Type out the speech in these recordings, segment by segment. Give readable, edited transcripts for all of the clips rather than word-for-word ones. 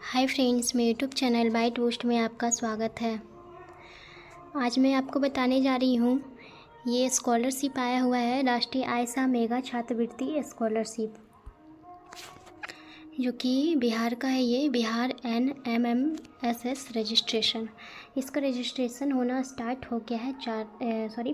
Hi friends, मेरे YouTube channel bite boost में आपका स्वागत है। आज मैं आपको बताने जा रही हूँ, ये स्कॉलरशिप आया हुआ है राष्ट्रीय आयसा मेगा छात्रवृत्ति स्कॉलरशिप, जो कि बिहार का है। ये बिहार NMMSS रजिस्ट्रेशन, इसका रजिस्ट्रेशन होना स्टार्ट हो गया है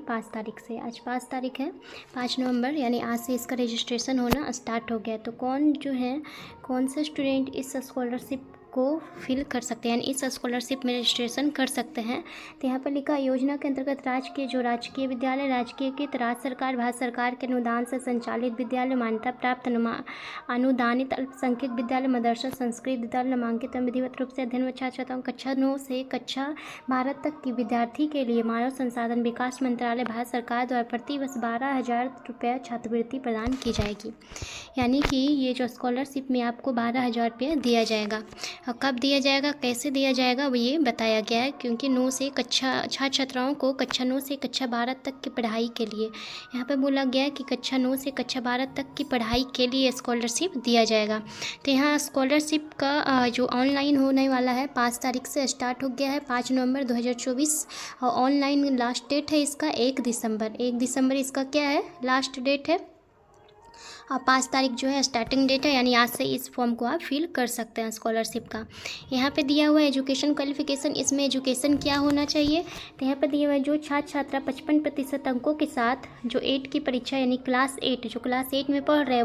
5 तारीख से। आज 5 तारीख है, 5 नवंबर, यानी आज से इसका रजिस्ट्रेशन होना स्टार्ट हो गया। तो कौन से स्टूडेंट इस स्कॉलरशिप को फिल कर सकते हैं, यानी इस स्कॉलरशिप में रजिस्ट्रेशन कर सकते हैं। तो यहाँ पर लिखा, योजना के अंतर्गत राजकीय विद्यालय, राज्य सरकार, भारत सरकार के अनुदान से संचालित विद्यालय, मान्यता प्राप्त अनुदानित अल्पसंख्यक विद्यालय, मदरसा, संस्कृत विद्यालय, नामांकित विधिवत रूप से अध्ययन छात्र छात्राओं कक्षा 9 से कक्षा 12 तक की विद्यार्थी के लिए मानव संसाधन विकास मंत्रालय, भारत सरकार द्वारा प्रतिवर्ष 12,000 रुपये छात्रवृत्ति प्रदान की जाएगी। यानी कि ये जो स्कॉलरशिप में आपको 12,000 रुपये दिया जाएगा। और कब दिया जाएगा, कैसे दिया जाएगा, वो ये बताया गया है। क्योंकि छात्र छात्राओं को कक्षा 9 से कक्षा 12 तक की पढ़ाई के लिए, यहाँ पे बोला गया है कि कक्षा 9 से कक्षा 12 तक की पढ़ाई के लिए स्कॉलरशिप दिया जाएगा। तो यहाँ स्कॉलरशिप का जो ऑनलाइन होने वाला है 5 तारीख से स्टार्ट हो गया है, 5 नवंबर 2024। और ऑनलाइन लास्ट डेट है इसका 1 दिसंबर इसका क्या है, लास्ट डेट है। और 5 तारीख जो है स्टार्टिंग डेट है, यानी आज से इस फॉर्म को आप फिल कर सकते हैं स्कॉलरशिप का। यहाँ पे दिया हुआ है एजुकेशन क्वालिफिकेशन, इसमें एजुकेशन क्या होना चाहिए। तो यहाँ पे दिया हुआ है, जो छात्रा 55% अंकों के साथ जो 8 की परीक्षा, यानी क्लास 8, जो क्लास 8 में पढ़ रहे हैं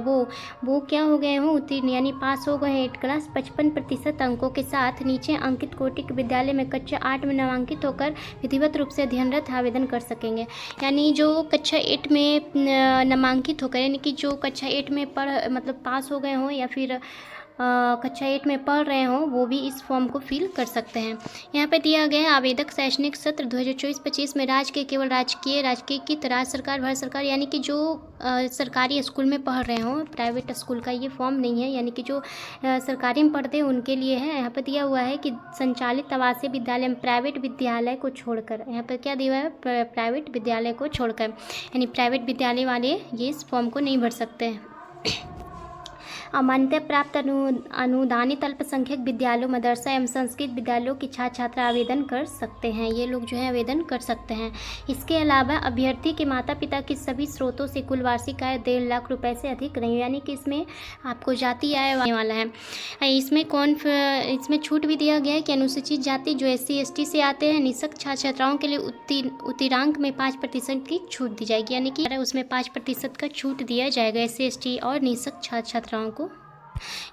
वो क्या हो गए हों, उत्तीर्ण, यानी पास हो गए हैं 8 क्लास 55% अंकों के साथ, नीचे अंकित कोटि के विद्यालय में कक्षा 8 में नामांकित होकर विधिवत रूप से अध्ययनरत आवेदन कर सकेंगे। यानी जो कक्षा 8 में नामांकित होकर, यानी कि जो कक्षा 8 में पास हो गए हों या फिर कक्षा 8 में पढ़ रहे हों, वो भी इस फॉर्म को फिल कर सकते हैं। यहाँ पे दिया गया है, आवेदक शैक्षणिक सत्र 2024-25 में केवल राजकीय की राज्य सरकार, भारत सरकार, यानी कि जो सरकारी स्कूल में पढ़ रहे हों, प्राइवेट स्कूल का ये फॉर्म नहीं है, यानी कि जो सरकारी में पढ़ते हैं उनके लिए है। यहाँ पर दिया हुआ है कि संचालित आवासीय विद्यालय में प्राइवेट विद्यालय को छोड़कर, यहाँ पर क्या दिया हुआ है, प्राइवेट विद्यालय को छोड़कर, यानी प्राइवेट विद्यालय वाले ये इस फॉर्म को नहीं भर सकते हैं। मान्यता प्राप्त अनुदानित अल्पसंख्यक विद्यालयों, मदरसा एवं संस्कृत विद्यालयों की छात्र आवेदन कर सकते हैं। ये लोग जो है आवेदन कर सकते हैं। इसके अलावा अभ्यर्थी के माता पिता की सभी स्रोतों से कुल वार्षिक आय 1.5 लाख रुपए से अधिक नहीं, यानी कि इसमें आपको जाति आय आने वाला है। इसमें छूट भी दिया गया है कि अनुसूचित जाति जो SC ST से आते हैं, निःशक्त छात्र छात्राओं के लिए उत्तीरांक में 5% की छूट दी जाएगी, यानी कि उसमें 5% का छूट दिया जाएगा SC ST और निःशक्त छात्र छात्राओं को।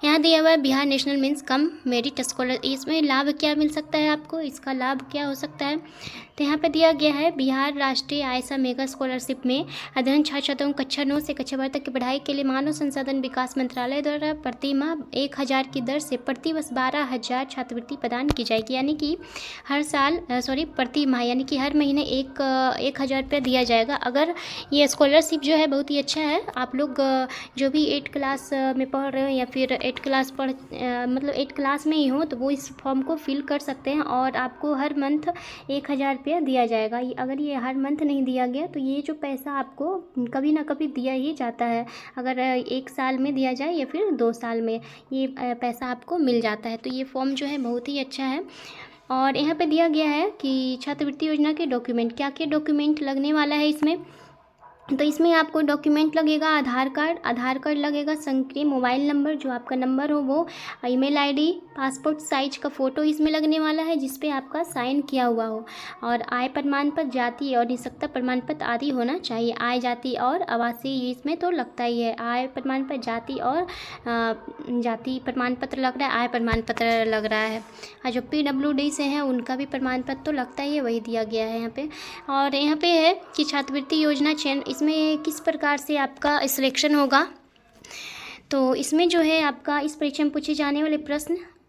यहाँ दिया हुआ है Bihar national means cum merit scholar, इसमें लाभ क्या मिल सकता है आपको, इसका लाभ क्या हो सकता है। तो यहाँ पे दिया गया है, बिहार राष्ट्रीय आयसा मेगा स्कॉलरशिप में अध्ययन छात्र छात्राओं कक्षा 9 से कक्षा 12 तक की पढ़ाई के लिए मानव संसाधन विकास मंत्रालय द्वारा प्रति माह 1,000 की दर से प्रतिवर्ष 12,000 छात्रवृत्ति प्रदान की जाएगी। यानी कि प्रति माह, यानी कि हर महीने 1,000 रुपये दिया जाएगा। अगर ये स्कॉलरशिप जो है बहुत ही अच्छा है, आप लोग जो भी 8 क्लास में पढ़ रहे हो या फिर 8 क्लास में ही हो, तो वो इस फॉर्म को फिल कर सकते हैं और आपको हर मंथ 1,000 रुपया दिया जाएगा। अगर ये हर मंथ नहीं दिया गया तो ये जो पैसा आपको कभी ना कभी दिया ही जाता है। अगर 1 साल में दिया जाए या फिर 2 साल में, ये पैसा आपको मिल जाता है। तो ये फॉर्म जो है बहुत ही अच्छा है। और यहाँ पे दिया गया है कि छात्रवृत्ति योजना के डॉक्यूमेंट, क्या क्या डॉक्यूमेंट लगने वाला है इसमें। तो इसमें आपको डॉक्यूमेंट लगेगा, आधार कार्ड लगेगा, सक्रिय मोबाइल नंबर, जो आपका नंबर हो वो, ईमेल ID, पासपोर्ट साइज का फ़ोटो इसमें लगने वाला है जिस पे आपका साइन किया हुआ हो, और आय प्रमाण पत्र, जाति और निःशक्तता प्रमाण पत्र आदि होना चाहिए। आय, जाति और आवासीय इसमें तो लगता ही है, आय प्रमाण पत्र, जाति और जाति प्रमाण पत्र लग रहा है, आय प्रमाण पत्र लग रहा है। और जो PWD से हैं उनका भी प्रमाण पत्र तो लगता ही है, वही दिया गया है यहाँ पे। और यहाँ पे है कि छात्रवृत्ति योजना चयन, इसमें किस प्रकार से आपका सिलेक्शन होगा। तो इसमें जो है आपका इस परीक्षा में पूछे जाने वाले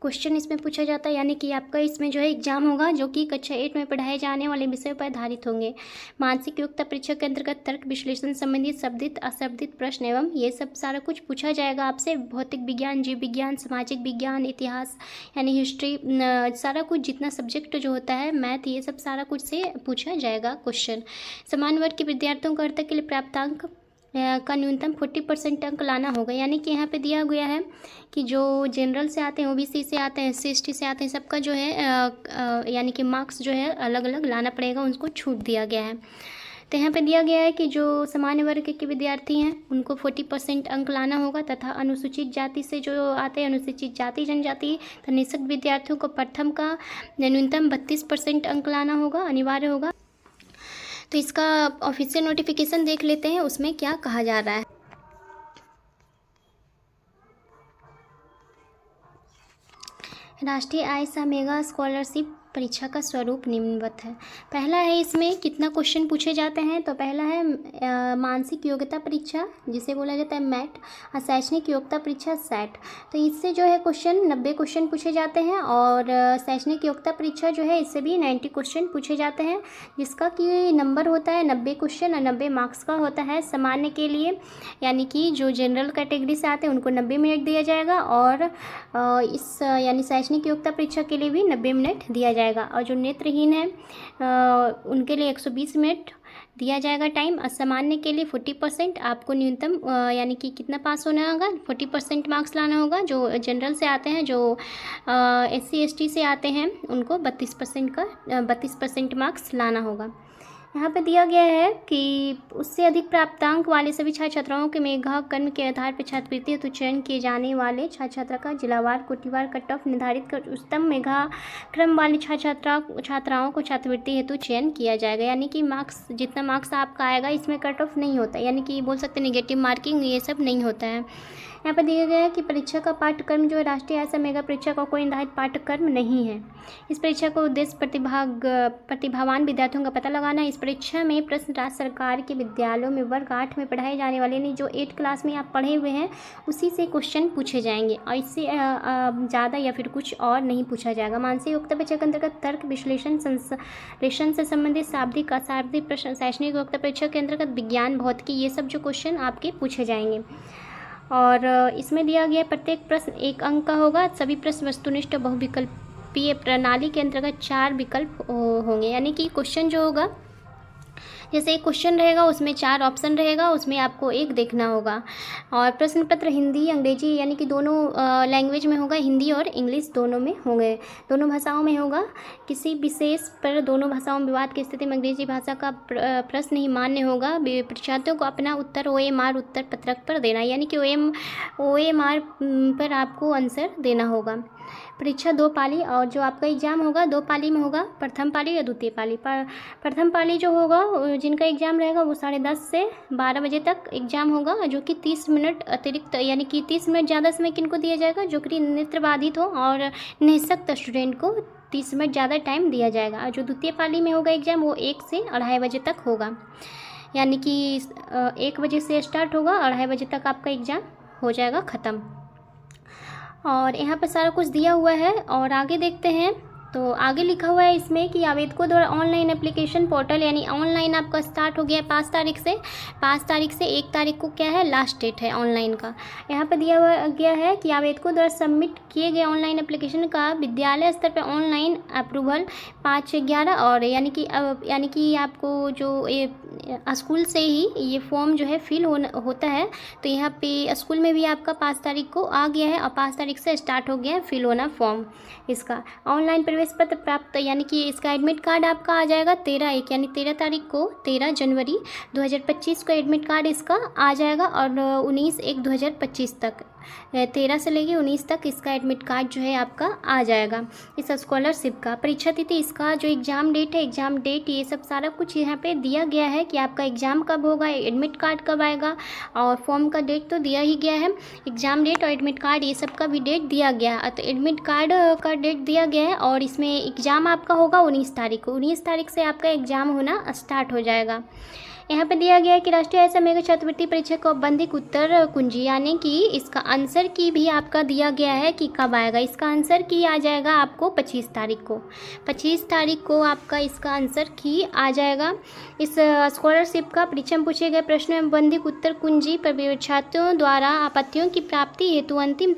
क्वेश्चन इसमें पूछा जाता है, यानी कि आपका इसमें जो है एग्जाम होगा जो कि कक्षा 8 में पढ़ाए जाने वाले विषयों पर आधारित होंगे। मानसिक योग्यता परीक्षा के अंतर्गत तर्क विश्लेषण संबंधित शब्दित अशब्दित प्रश्न एवं ये सब सारा कुछ पूछा जाएगा आपसे। भौतिक विज्ञान, जीव विज्ञान, सामाजिक विज्ञान, इतिहास यानी हिस्ट्री, सारा कुछ जितना सब्जेक्ट जो होता है, मैथ, ये सब सारा कुछ से पूछा जाएगा क्वेश्चन। समान वर्ग के विद्यार्थियों को अर्हता के लिए प्राप्तांक का न्यूनतम 40% अंक लाना होगा। यानी कि यहाँ पे दिया गया है कि जो जनरल से आते हैं, ओबीसी से आते हैं, SC ST से आते हैं, सबका जो है यानी कि मार्क्स जो है अलग अलग लाना पड़ेगा, उनको छूट दिया गया है। तो यहाँ पे दिया गया है कि जो सामान्य वर्ग के विद्यार्थी हैं उनको 40% अंक लाना होगा, तथा अनुसूचित जाति से जो आते हैं, अनुसूचित जाति जनजाति तथा निःशक्त विद्यार्थियों को प्रथम का न्यूनतम 32% अंक लाना होगा, अनिवार्य होगा। तो इसका ऑफिशियल नोटिफिकेशन देख लेते हैं, उसमें क्या कहा जा रहा है। राष्ट्रीय आय सह मेगा स्कॉलरशिप परीक्षा का स्वरूप निम्नवत है। पहला है, इसमें कितना क्वेश्चन पूछे जाते हैं। तो पहला है मानसिक योग्यता परीक्षा, जिसे बोला जाता है मैट, और शैक्षणिक योग्यता परीक्षा सेट। तो इससे जो है क्वेश्चन 90 क्वेश्चन पूछे जाते हैं, और शैक्षणिक योग्यता परीक्षा जो है इससे भी 90 क्वेश्चन पूछे जाते हैं, जिसका कि नंबर होता है 90 क्वेश्चन और 90 मार्क्स का होता है। सामान्य के लिए यानी कि जो जनरल कैटेगरी से आते हैं उनको 90 मिनट दिया जाएगा, और इस यानी शैक्षणिक योग्यता परीक्षा के लिए भी 90 मिनट दिया जाएगा, और जो नेत्रहीन है उनके लिए 120 मिनट दिया जाएगा टाइम। असामान्य के लिए 40% आपको न्यूनतम यानी कि कितना पास होना होगा, 40% मार्क्स लाना होगा। जो जनरल से आते हैं, जो SC ST से आते हैं, उनको 32% मार्क्स लाना होगा। यहाँ पे दिया गया है कि उससे अधिक प्राप्तांक वाले सभी छात्र छात्राओं के मेधाकर्ण के आधार पर छात्रवृत्ति हेतु चयन किए जाने वाले छात्र छात्रा का जिलावार कोटिवार कट ऑफ निर्धारित कर उच्चतम मेधाक्रम वाले छात्राओं को छात्रवृत्ति हेतु चयन किया जाएगा। यानी कि मार्क्स, जितना मार्क्स आपका आएगा इसमें कट ऑफ नहीं होता, यानी कि बोल सकते नेगेटिव मार्किंग ये सब नहीं होता है। यहाँ पर दिया गया है कि परीक्षा का पाठ्यक्रम जो राष्ट्रीय आय सह मेगा परीक्षा का कोई निर्धारित पाठ्यक्रम नहीं है। इस परीक्षा का उद्देश्य प्रतिभावान विद्यार्थियों का पता लगाना है। इस परीक्षा में प्रश्न राज्य सरकार के विद्यालयों में वर्ग 8 में पढ़ाए जाने वाले, यानी जो 8 क्लास में आप पढ़े हुए हैं उसी से क्वेश्चन पूछे जाएंगे, और इससे ज़्यादा या फिर कुछ और नहीं पूछा जाएगा। मानसिक योग्यता परीक्षा के अंतर्गत तर्क विश्लेषण संश्लेषण से संबंधित शाब्दिक अशाब्दिक प्रश्न, शैक्षणिक योग्यता परीक्षा के अंतर्गत विज्ञान भौतिकी ये सब जो क्वेश्चन आपके पूछे जाएंगे। और इसमें दिया गया प्रत्येक प्रश्न 1 अंक का होगा। सभी प्रश्न वस्तुनिष्ठ बहुविकल्पीय प्रणाली के अंतर्गत 4 विकल्प होंगे। यानी कि क्वेश्चन जो होगा, जैसे एक क्वेश्चन रहेगा उसमें 4 ऑप्शन रहेगा, उसमें आपको एक देखना होगा। और प्रश्न पत्र हिंदी अंग्रेजी यानी कि दोनों लैंग्वेज में होगा, हिंदी और इंग्लिश दोनों में होंगे, दोनों भाषाओं में होगा। किसी विशेष पर दोनों भाषाओं में विवाद की स्थिति में अंग्रेजी भाषा का प्रश्न ही मान्य होगा। परीक्षार्थियों को अपना उत्तर OMR उत्तर पत्रक पर देना, यानी कि OMR पर आपको आंसर देना होगा। परीक्षा 2 पाली, और जो आपका एग्ज़ाम होगा 2 पाली में होगा, प्रथम पाली या द्वितीय पाली। प्रथम पाली जो होगा, जिनका एग्ज़ाम रहेगा वो 10:30 से 12 बजे तक एग्ज़ाम होगा, जो कि 30 मिनट अतिरिक्त, यानी कि 30 मिनट ज़्यादा समय किनको दिया जाएगा, जो कि नेत्रबाधित हो और निःशक्त स्टूडेंट को 30 मिनट ज़्यादा टाइम दिया जाएगा। और जो द्वितीय पाली में होगा एग्ज़ाम, वो 1 से 2:30 बजे तक होगा, यानी कि 1 बजे से स्टार्ट होगा, 2:30 बजे तक आपका एग्ज़ाम हो जाएगा ख़त्म। और यहाँ पर सारा कुछ दिया हुआ है। और आगे देखते हैं, तो आगे लिखा हुआ है इसमें कि आवेदकों द्वारा ऑनलाइन एप्लीकेशन पोर्टल, यानी ऑनलाइन आपका स्टार्ट हो गया 5 तारीख से। 5 तारीख से 1 तारीख को क्या है, लास्ट डेट है ऑनलाइन का। यहाँ पर दिया हुआ गया है कि आवेदकों द्वारा सबमिट किए गए ऑनलाइन एप्लीकेशन का विद्यालय स्तर पर ऑनलाइन अप्रूवल 5/11, और यानी कि आपको जो स्कूल से ही ये फॉर्म जो है फिल होता है। तो यहाँ पे स्कूल में भी आपका 5 तारीख को आ गया है, और 5 तारीख से स्टार्ट हो गया है फिल होना फॉर्म इसका। ऑनलाइन प्रवेश पत्र प्राप्त, यानी कि इसका एडमिट कार्ड आपका आ जाएगा 13/1, यानी 13 तारीख को, 13 जनवरी 2025 को एडमिट कार्ड इसका आ जाएगा, और 19/1/2025 तक, 13 से लेके 19 तक इसका एडमिट कार्ड जो है आपका आ जाएगा इस स्कॉलरशिप का। परीक्षा तिथि, इसका जो एग्ज़ाम डेट है, एग्ज़ाम डेट ये सब सारा कुछ यहाँ पे दिया गया है कि आपका एग्ज़ाम कब होगा, एडमिट कार्ड कब आएगा, और फॉर्म का डेट तो दिया ही गया है। एग्ज़ाम डेट और एडमिट कार्ड ये सब का भी डेट दिया गया है। तो एडमिट कार्ड का डेट दिया गया है, और इसमें एग्ज़ाम आपका होगा 19 तारीख को। 19 तारीख से आपका एग्ज़ाम होना स्टार्ट हो जाएगा। यहाँ पे दिया गया है कि राष्ट्रीय आय सह मेगा छात्रवृत्ति परीक्षा को औपबंधिक उत्तर कुंजी, यानी कि इसका आंसर की भी आपका दिया गया है कि कब आएगा। इसका आंसर की आ जाएगा आपको 25 तारीख को। 25 तारीख को आपका इसका आंसर की आ जाएगा। इस स्कॉलरशिप का परीक्षा में पूछे गए प्रश्न में औपबंधिक उत्तर कुंजी पर परीक्षार्थियों द्वारा आपत्तियों की प्राप्ति हेतु अंतिम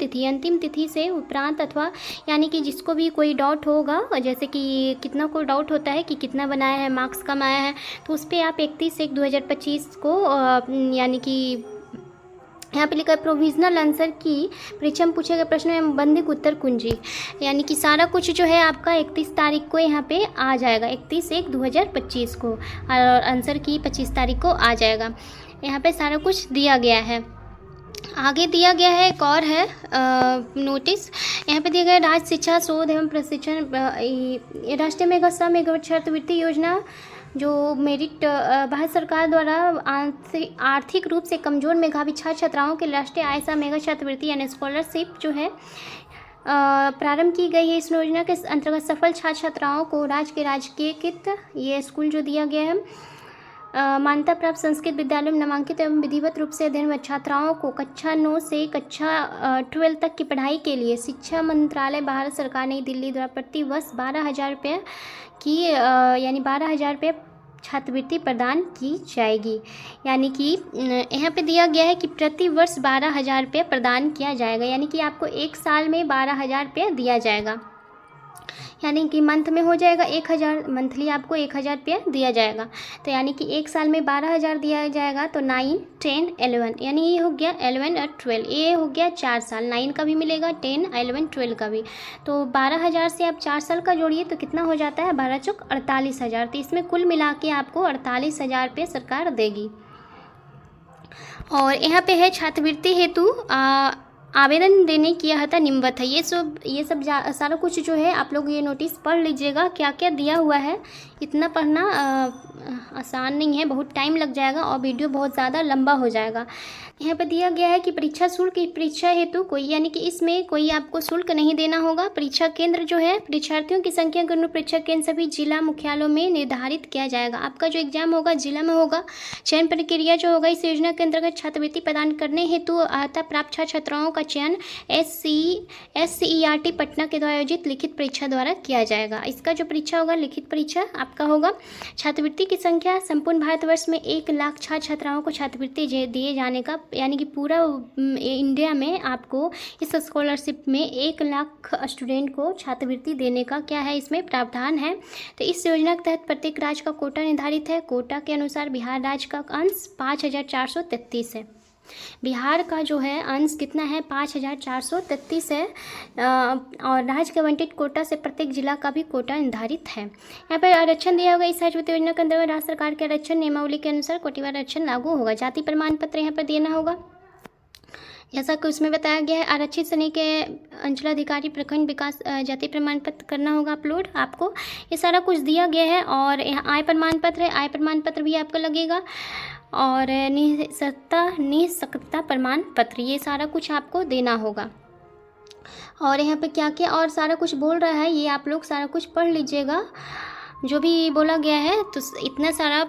तिथि से उपरांत, अथवा यानी कि जिसको भी कोई डाउट होगा, जैसे कि कितना को डाउट होता है कि कितना बनाया है, मार्क्स कम आया है, तो उस पर आप 31/1 2025 को यानी कि यहाँ पे लिखा है प्रोविजनल आंसर की परीक्षा में पूछे गए प्रश्नों में बंदिक उत्तर कुंजी, यानी कि सारा कुछ जो है आपका 31 तारीख को यहाँ पे आ जाएगा, 31/1/2025 को, और आंसर की 25 तारीख को आ जाएगा। यहाँ पे सारा कुछ दिया गया है। आगे दिया गया है एक और है नोटिस, यहाँ पे दिया गया है राज्य शिक्षा शोध एवं प्रशिक्षण राष्ट्रीय मेगावाट छात्रवृत्ति योजना जो मेरिट भारत सरकार द्वारा आर्थिक रूप से कमज़ोर मेधावी छात्र छात्राओं के राष्ट्रीय आयसा मेगा छात्रवृत्ति यानी स्कॉलरशिप जो है प्रारंभ की गई है। इस योजना के अंतर्गत सफल छात्र छात्राओं को राज्य के राजकीयकृत ये स्कूल जो दिया गया है मान्यता प्राप्त संस्कृत विद्यालयों में नामांकित एवं विधिवत रूप से अध्ययनरत छात्राओं को कक्षा 9 से कक्षा 12 तक की पढ़ाई के लिए शिक्षा मंत्रालय भारत सरकार नई दिल्ली द्वारा प्रति वर्ष 12,000 रुपये की यानी 12,000 रुपये छात्रवृत्ति प्रदान की जाएगी। यानी कि यहाँ पे दिया गया है कि प्रति वर्ष 12,000 रुपये प्रदान किया जाएगा, यानी कि आपको एक साल में 12,000 रुपये दिया जाएगा, यानी कि मंथ में हो जाएगा 1,000, मंथली आपको 1,000 रुपया दिया जाएगा। तो यानी कि एक साल में 12,000 दिया जाएगा, तो 9, 10, 11 यानी ये हो गया 11 और 12, ये हो गया 4 साल, 9 का भी मिलेगा, 10, 11, 12 का भी। तो 12,000 से आप 4 साल का जोड़िए तो कितना हो जाता है, 12 चौक 48,000। तो इसमें कुल मिला के आपको 48,000 रुपये सरकार देगी। और यहाँ पे है छात्रवृत्ति हेतु आवेदन देने की अर्हता निम्नवत है। ये सब सारा कुछ जो है आप लोग ये नोटिस पढ़ लीजिएगा, क्या क्या दिया हुआ है। इतना पढ़ना आसान नहीं है, बहुत टाइम लग जाएगा और वीडियो बहुत ज़्यादा लंबा हो जाएगा। यहाँ पर दिया गया है कि परीक्षा शुल्क की परीक्षा हेतु कोई, यानी कि इसमें कोई आपको शुल्क नहीं देना होगा। परीक्षा केंद्र जो है परीक्षार्थियों की संख्या के अनुरूप परीक्षा केंद्र सभी जिला मुख्यालयों में निर्धारित किया जाएगा। आपका जो एग्जाम होगा जिला में होगा। चयन प्रक्रिया जो होगा इस योजना के अंतर्गत छात्रवृत्ति प्रदान करने हेतु अर्हता प्राप्त छात्र छात्राओं का चयन SCERT पटना के द्वारा आयोजित लिखित परीक्षा द्वारा किया जाएगा। इसका जो परीक्षा होगा लिखित परीक्षा आपका होगा। छात्रवृत्ति की संख्या संपूर्ण भारतवर्ष में 1 लाख छात्र छात्राओं को छात्रवृत्ति दिए जाने का, यानी कि पूरा इंडिया में आपको इस स्कॉलरशिप में 1 लाख स्टूडेंट को छात्रवृत्ति देने का क्या है, इसमें प्रावधान है। तो इस योजना के तहत प्रत्येक राज्य का कोटा निर्धारित है। कोटा के अनुसार बिहार राज्य का अंश 5,433 है। बिहार का जो है अंश कितना है, 5,433 है। और राज्य के आवंटित कोटा से प्रत्येक जिला का भी कोटा निर्धारित है। यहाँ पर आरक्षण दिया होगा। इस छात्रवृत्ति योजना के अंतर्गत राज्य सरकार के आरक्षण नियमावली के अनुसार कोटिवार आरक्षण लागू होगा। जाति प्रमाण पत्र यहाँ पर देना होगा, जैसा कि उसमें बताया गया है। आरक्षित श्रेणी के अंचलाधिकारी प्रखंड विकास जाति प्रमाण पत्र करना होगा अपलोड आपको। ये सारा कुछ दिया गया है। और यहाँ आय प्रमाण पत्र है, आय प्रमाण पत्र भी आपका लगेगा। और निःशक्तता प्रमाण पत्र, ये सारा कुछ आपको देना होगा। और यहाँ पे क्या क्या और सारा कुछ बोल रहा है, ये आप लोग सारा कुछ पढ़ लीजिएगा जो भी बोला गया है। तो इतना सारा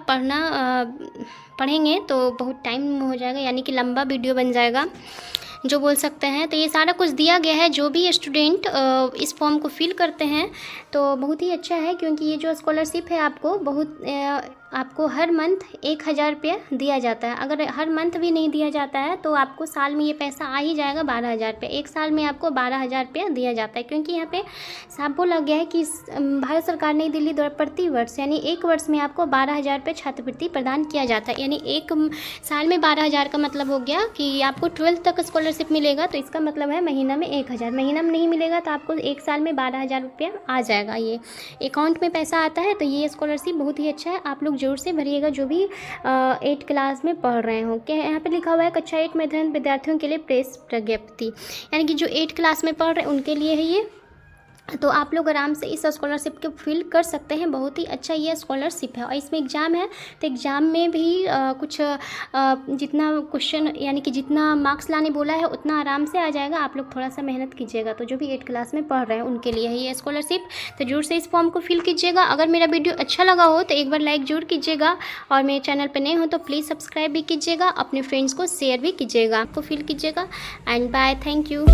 पढ़ेंगे तो बहुत टाइम हो जाएगा, यानी कि लंबा वीडियो बन जाएगा जो बोल सकते हैं। तो ये सारा कुछ दिया गया है। जो भी स्टूडेंट इस फॉर्म को फिल करते हैं तो बहुत ही अच्छा है, क्योंकि ये जो स्कॉलरशिप है आपको हर मंथ 1,000 रुपया दिया जाता है। अगर हर मंथ भी नहीं दिया जाता है तो आपको साल में ये पैसा आ ही जाएगा 12,000 रुपये। एक साल में आपको 12,000 रुपया दिया जाता है, क्योंकि यहाँ पे साफ बोला गया है कि भारत सरकार नई दिल्ली द्वारा प्रति वर्ष यानी एक वर्ष में आपको 12,000 रुपये छात्रवृत्ति प्रदान किया जाता है। यानी एक साल में 12,000 का मतलब हो गया कि आपको 12th तक स्कॉलरशिप मिलेगा, तो इसका मतलब है महीना में 1,000। महीना में नहीं मिलेगा तो आपको एक साल में 12,000 रुपया आ जाएगा, ये अकाउंट में पैसा आता है। तो ये स्कॉलरशिप बहुत ही अच्छा है, आप लोग जरूर से भरिएगा जो भी 8 क्लास में पढ़ रहे हो। क्या यहाँ पे लिखा हुआ है कक्षा 8 में अध्ययनरत विद्यार्थियों के लिए प्रेस विज्ञप्ति, यानी कि जो 8 क्लास में पढ़ रहे हैं उनके लिए है ये। तो आप लोग आराम से इस स्कॉलरशिप को फिल कर सकते हैं। बहुत ही अच्छा ये स्कॉलरशिप है। और इसमें एग्ज़ाम है तो एग्ज़ाम में भी कुछ जितना क्वेश्चन यानी कि जितना मार्क्स लाने बोला है उतना आराम से आ जाएगा। आप लोग थोड़ा सा मेहनत कीजिएगा। तो जो भी 8 क्लास में पढ़ रहे हैं उनके लिए है ये स्कॉलरशिप। तो जरूर से इस फॉर्म को फिल कीजिएगा। अगर मेरा वीडियो अच्छा लगा हो तो एक बार लाइक जरूर कीजिएगा, और मेरे चैनल पर नए हो तो प्लीज़ सब्सक्राइब भी कीजिएगा, अपने फ्रेंड्स को शेयर भी कीजिएगा, आपको फिल कीजिएगा। And bye, thank you.